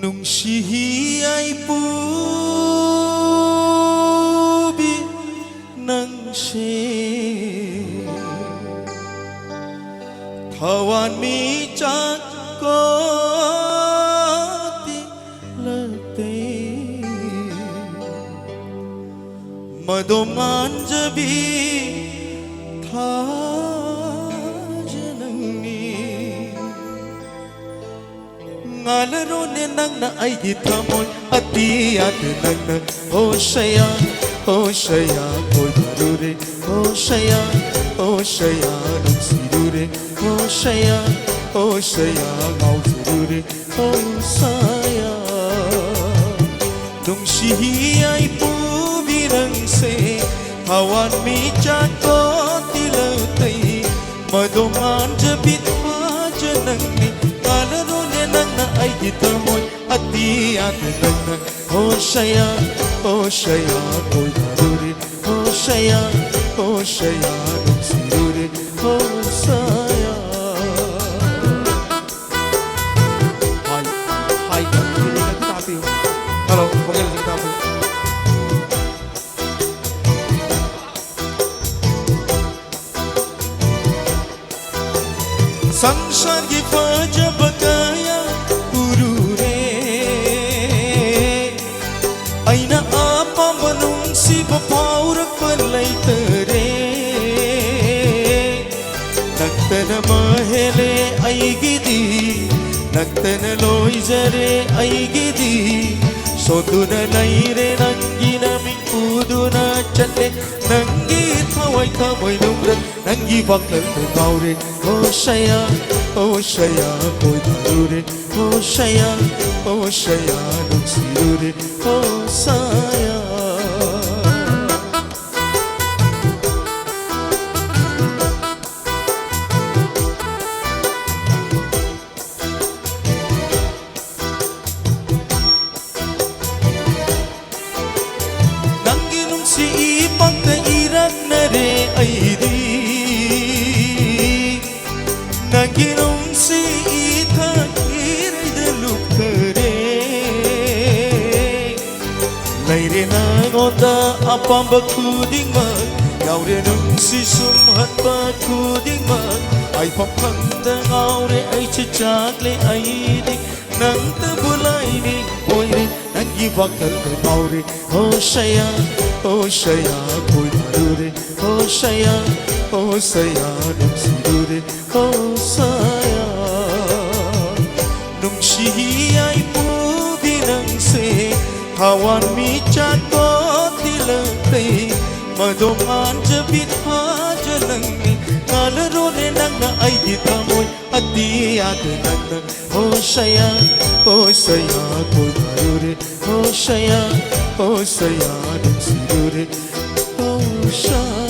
Nungsihi ay pubi ng siya Tawan mi chak ko ti lagte Madoman jabi tha Ngalaro ne nang na ay gitamoy at di at nang na oh saya koy darure oh saya nung sirure oh saya ngau sirure oh saya nung sihi ay pubirang se hawan mi chako tilatay madoman jabit pa janang ni ngalaro nang na ay gitamoy at di at nang na oh saya koy darure oh saya nung sirure oh saya Hai tapi halo panggil sing tapi Sangsar ki faja bakaya Aina apa manungsi papaurak palay tere Nagtana mahele ay gidi Nagtana loy jare ay gidi Soto na naire nangi naming pudo na chale Nangi thaway kamoy lumrat Nangi bakal kumaure Oh saya koy darure Oh saya nung sirure oh saya Nangginong si ipang kairag na re ay di Nangginong si itang iray daluk kare Laire na ngota apang bakuding mag Yaure nung si sumhat bakuding mag Ay pampanda ngaure ay chachakle ay di Nang tabulay ni oire nang ibakal ka ngaure Oh saya koy darure Oh saya nung sirure Oh saya nung sihi ay pubinang se Hawan mi chako tilatay Madoman jabit haja langni Ngalaro ne nang na ay gitamoy at di at nang na Oh saya koy darure Oh saya nung sirure Oh saya